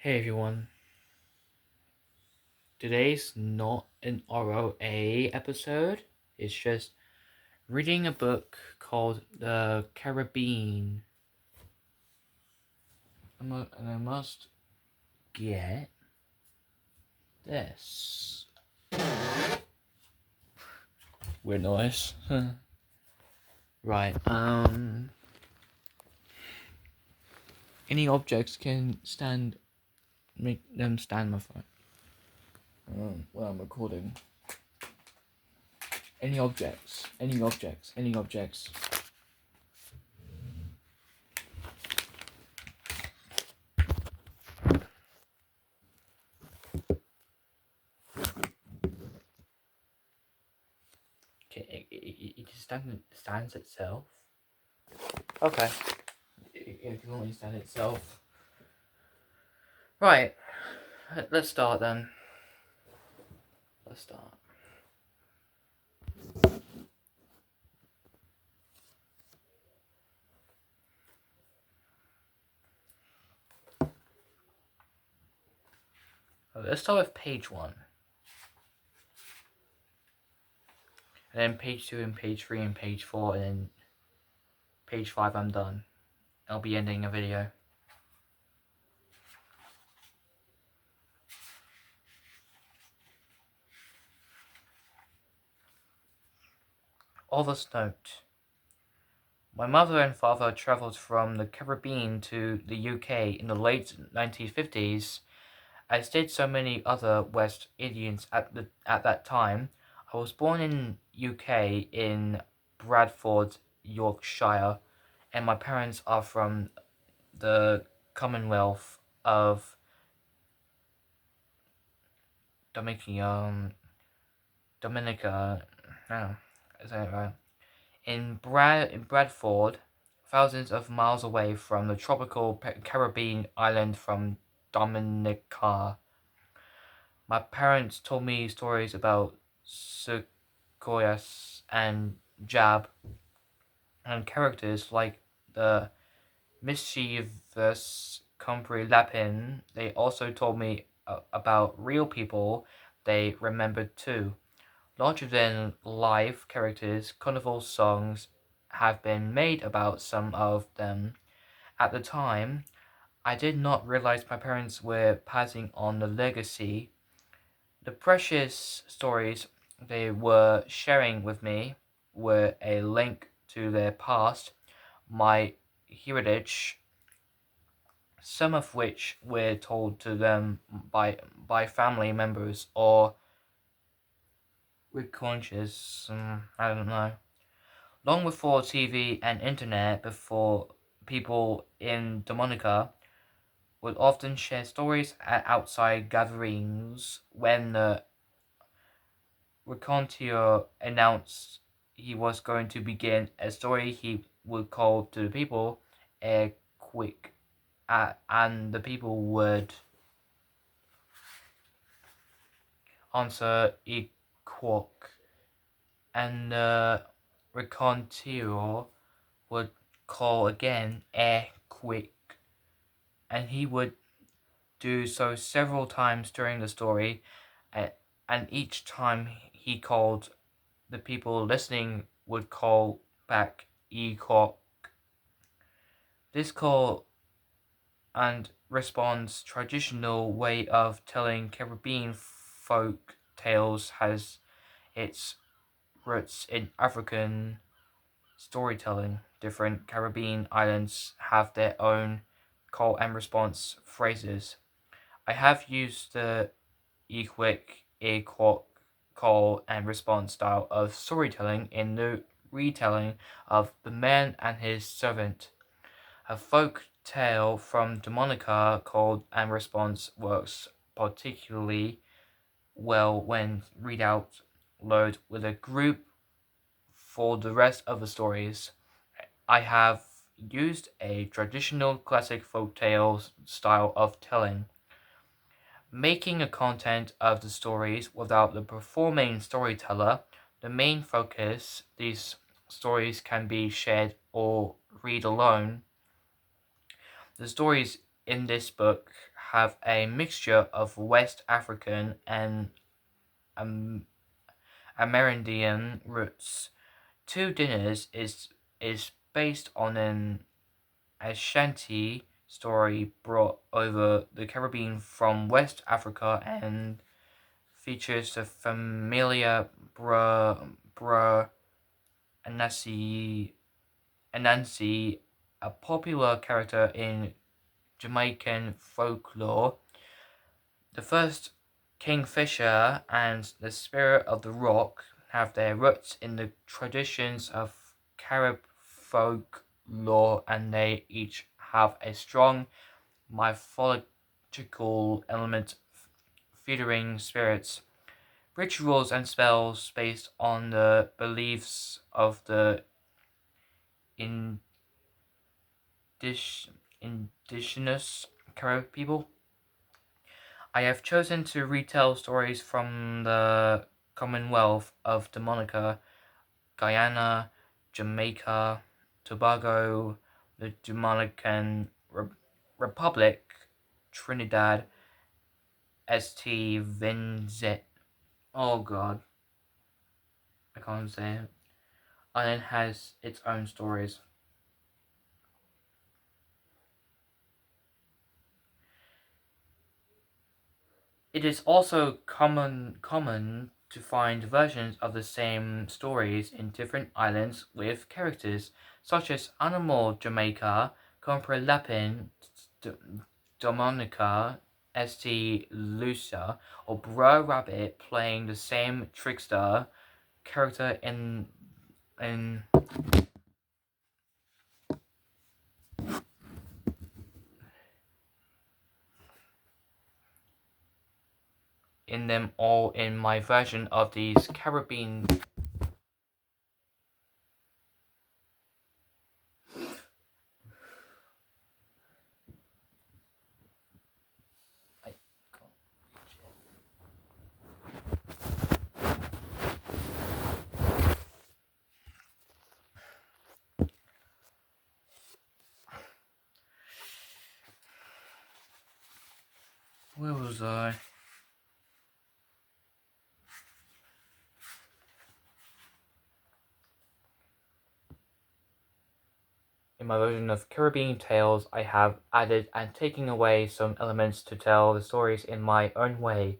Hey everyone, today's not an ROA episode, it's just reading a book called The Caribbean. And I must get this. Weird noise. Right, any objects can make them stand my phone. When I'm recording. Any objects. Okay, it just stands itself. Okay. It can only stand itself. Right. Let's start then. Let's start. Let's start with page 1. And then page 2 and page 3 and page 4 and then page 5 I'm done. I'll be ending a video. Author's note. My mother and father travelled from the Caribbean to the UK in the late 1950s, as did so many other West Indians at that time. I was born in UK in Bradford, Yorkshire, and my parents are from the Commonwealth of Dominica, is that right? In Bradford, thousands of miles away from the tropical Caribbean island from Dominica. My parents told me stories about sequoias and jab, and characters like the mischievous Compre Lapin. They also told me about real people they remembered too. Larger than life characters, carnival songs have been made about some of them. At the time, I did not realize my parents were passing on the legacy. The precious stories they were sharing with me were a link to their past, my heritage, some of which were told to them by family members or with conscious, I don't know. Long before TV and internet, before people in Dominica would often share stories at outside gatherings. When the raconteur announced he was going to begin a story, he would call to the people a quick, and the people would answer a quack, and the raconteur would call again a quick, and he would do so several times during the story, and each time he called, the people listening would call back "Equok." This call and response traditional way of telling Caribbean folk tales has its roots in African storytelling. Different Caribbean islands have their own call and response phrases. I have used the equick, equok call and response style of storytelling in the retelling of The Man and His Servant, a folk tale from Dominica. Call and response works particularly well when read out loud with a group. For the rest of the stories, I have used a traditional classic folktale style of telling, making a content of the stories without the performing storyteller the main focus. These stories can be shared or read alone. The stories in this book have a mixture of West African and um, Amerindian roots. Two Dinners is based on an Ashanti story brought over the Caribbean from West Africa and features the familiar Bra Anansi, Anansi, a popular character in Jamaican folklore. The first Kingfisher and the Spirit of the Rock have their roots in the traditions of Carib folklore, and they each have a strong mythological element featuring spirits, rituals, and spells based on the beliefs of the indigenous Carib people. I have chosen to retell stories from the Commonwealth of Dominica, Guyana, Jamaica, Tobago, the Dominican Republic, Trinidad, St. Vincent. Oh god, I can't say it. Island has its own stories. It is also common to find versions of the same stories in different islands with characters such as Animal Jamaica, Compre Lapin, Dominica, St. Lucia, or Brer Rabbit playing the same trickster character in in them all in my version of these Caribbean. Where was I? In my version of Caribbean Tales, I have added and taken away some elements to tell the stories in my own way.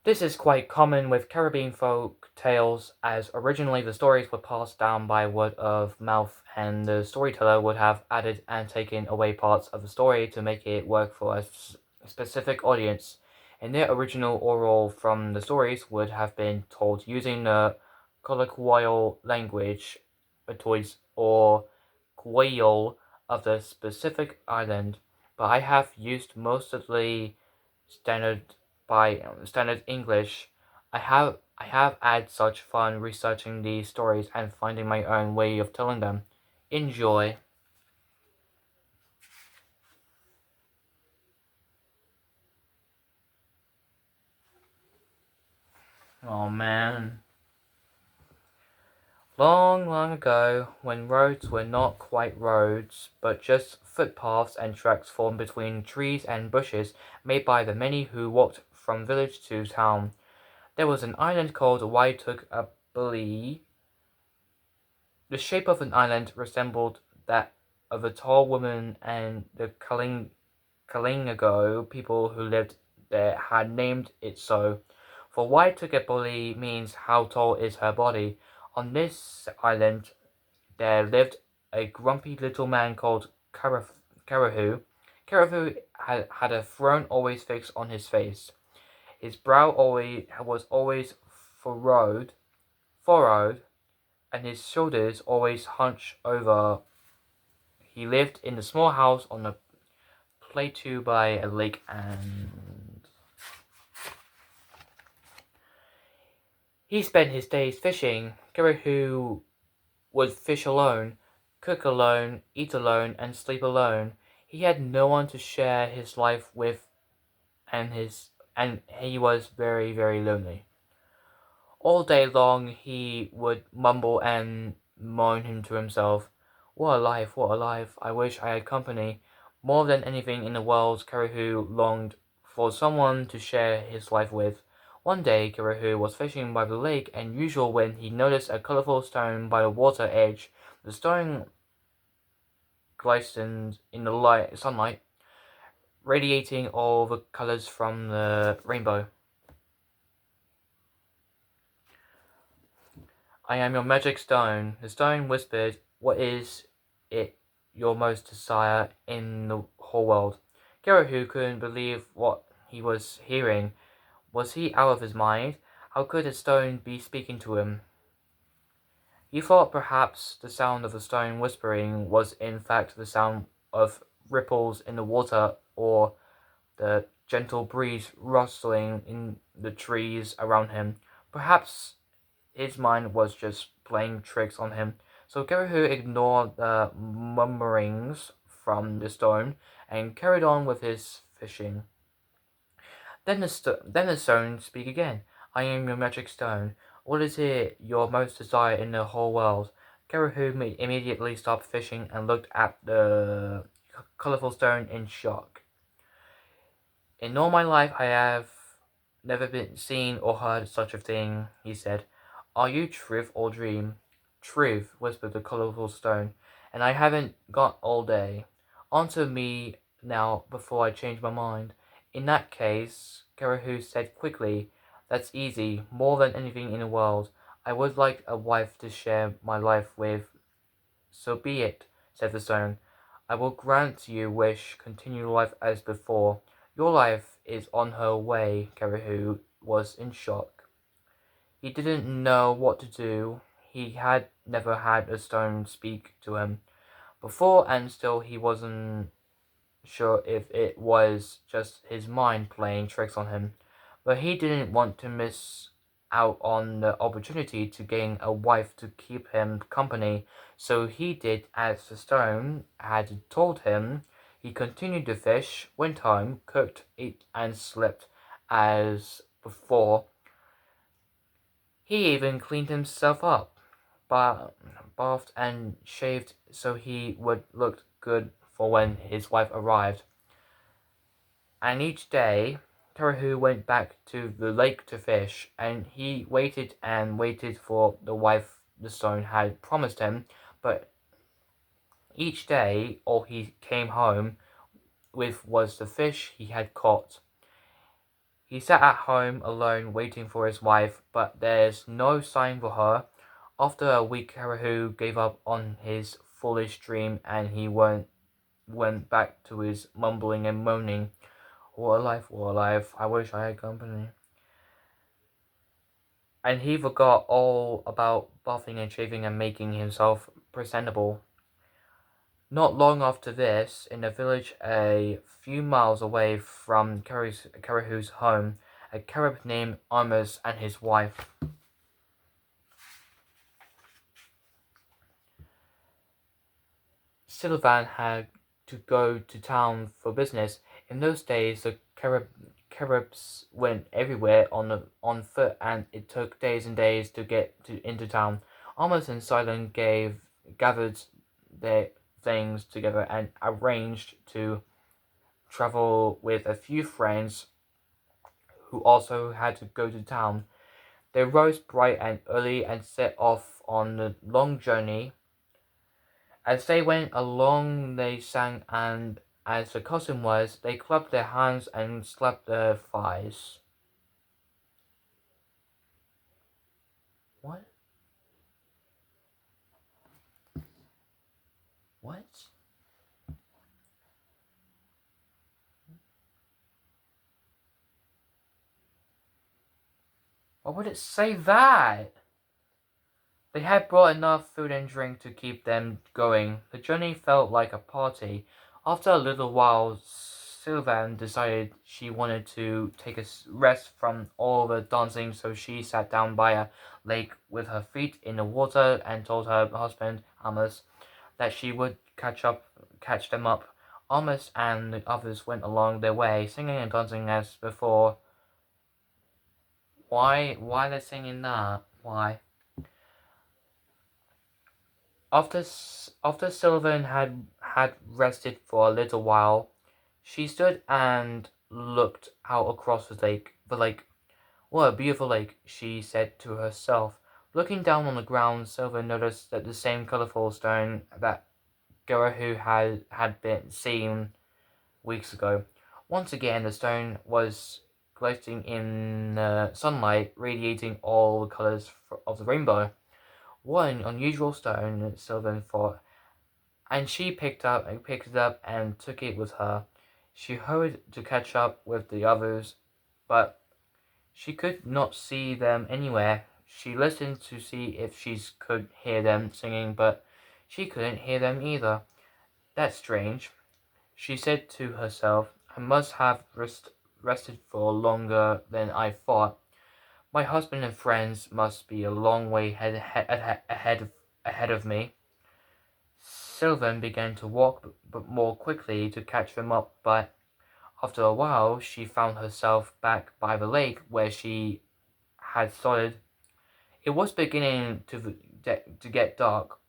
This is quite common with Caribbean folk tales, as originally the stories were passed down by word of mouth, and the storyteller would have added and taken away parts of the story to make it work for a specific audience. And their original oral from the stories would have been told using the colloquial language, or Creole of the specific island, but I have used mostly standard standard English. I have had such fun researching these stories and finding my own way of telling them. Enjoy. Oh man. Long, long ago, when roads were not quite roads, but just footpaths and tracks formed between trees and bushes made by the many who walked from village to town, there was an island called Waitukabuli. The shape of an island resembled that of a tall woman, and the Kalingago people who lived there had named it so. For Waitukabuli means how tall is her body. On this island there lived a grumpy little man called Karahu. Karahu had a frown always fixed on his face. His brow was always furrowed, and his shoulders always hunched over. He lived in a small house on a plateau by a lake, and he spent his days fishing. Karahu would fish alone, cook alone, eat alone, and sleep alone. He had no one to share his life with, and he was very, very lonely. All day long he would mumble and moan to himself, "What a life, what a life! I wish I had company." More than anything in the world, Karahu longed for someone to share his life with. One day, Karahu was fishing by the lake, and usual when he noticed a colorful stone by the water edge. The stone glistened in the sunlight, radiating all the colors from the rainbow. "I am your magic stone," the stone whispered. "What is it your most desire in the whole world?" Karahu couldn't believe what he was hearing. Was he out of his mind? How could a stone be speaking to him? He thought perhaps the sound of the stone whispering was in fact the sound of ripples in the water, or the gentle breeze rustling in the trees around him. Perhaps his mind was just playing tricks on him. So Karahu ignored the murmurings from the stone and carried on with his fishing. Then the stone spoke again. "I am your magic stone. What is it your most desire in the whole world?" Karahu immediately stopped fishing and looked at the colorful stone in shock. "In all my life I have never been seen or heard such a thing," he said. "Are you truth or dream?" "Truth," whispered the colorful stone, "and I haven't got all day. Answer me now before I change my mind." "In that case," Karahu said quickly, "that's easy. More than anything in the world, I would like a wife to share my life with." "So be it," said the stone. "I will grant you wish. Continue life as before." "Your life is on her way." Karahu was in shock. He didn't know what to do. He had never had a stone speak to him before, and still he wasn't sure if it was just his mind playing tricks on him. But he didn't want to miss out on the opportunity to gain a wife to keep him company, so he did as the stone had told him. He continued to fish, went home, cooked, ate, and slept as before. He even cleaned himself up, bathed and shaved so he would look good for when his wife arrived. And each day, Karahu went back to the lake to fish, and he waited and waited for the wife the stone had promised him, but each day all he came home with was the fish he had caught. He sat at home alone waiting for his wife, but there's no sign for her. After a week, Karahu gave up on his foolish dream, and he went back to his mumbling and moaning. "What a life, what a life, I wish I had company." And he forgot all about bathing and shaving and making himself presentable. Not long after this, in a village a few miles away from Karahu's home, a Carib named Amos and his wife. Sylvan had to go to town for business. In those days, the Caribs went everywhere on foot, and it took days and days to get into town. Amos and Silent gathered their things together and arranged to travel with a few friends who also had to go to town. They rose bright and early and set off on the long journey. As they went along, they sang, and as the custom was, they clapped their hands and slapped their thighs. What? What? Why would it say that? They had brought enough food and drink to keep them going. The journey felt like a party. After a little while, Sylvan decided she wanted to take a rest from all the dancing, so she sat down by a lake with her feet in the water and told her husband, Amos, that she would catch them up. Amos and the others went along their way, singing and dancing as before. Why are they singing that? Why? After Sylvan had rested for a little while, she stood and looked out across the lake. The lake. What a beautiful lake, she said to herself. Looking down on the ground, Sylvan noticed that the same colourful stone that Garahu had been seen weeks ago. Once again, the stone was glistening in the sunlight, radiating all the colours of the rainbow. What an unusual stone, Sylvan thought, and she picked it up and took it with her. She hurried to catch up with the others, but she could not see them anywhere. She listened to see if she could hear them singing, but she couldn't hear them either. That's strange, she said to herself. I must have rested for longer than I thought. My husband and friends must be a long way ahead of me. Sylvan began to walk but more quickly to catch them up, but after a while she found herself back by the lake where she had started. It was beginning to get dark.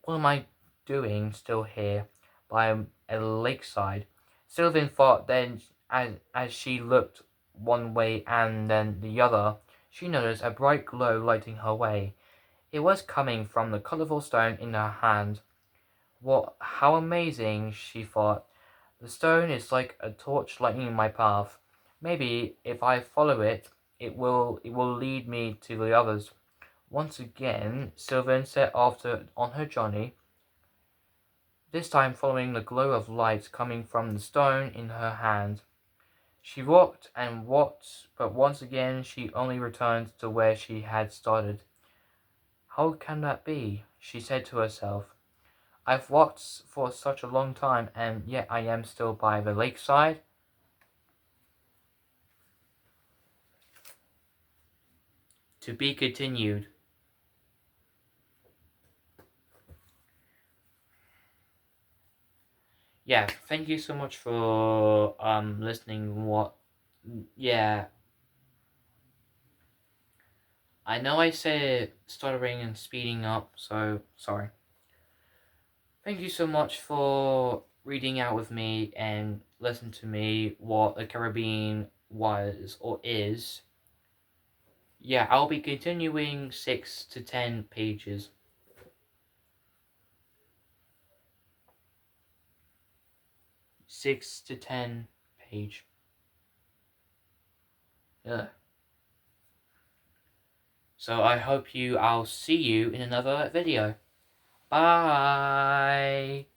What am I doing still here by a lakeside? Sylvan thought. Then, as she looked one way and then the other, she noticed a bright glow lighting her way. It was coming from the colourful stone in her hand. What? How amazing, she thought. The stone is like a torch lighting my path. Maybe if I follow it, it will lead me to the others. Once again, Sylvan set off on her journey, this time following the glow of light coming from the stone in her hand. She walked and walked, but once again she only returned to where she had started. How can that be? She said to herself. I've walked for such a long time, and yet I am still by the lakeside. To be continued. Yeah, thank you so much for listening. Yeah, I know I said stuttering and speeding up, so sorry. Thank you so much for reading out with me and listen to me what the Caribbean was or is. Yeah, I'll be continuing 6 to 10 pages. 6 to 10 page. Ugh. So I'll see you in another video. Bye.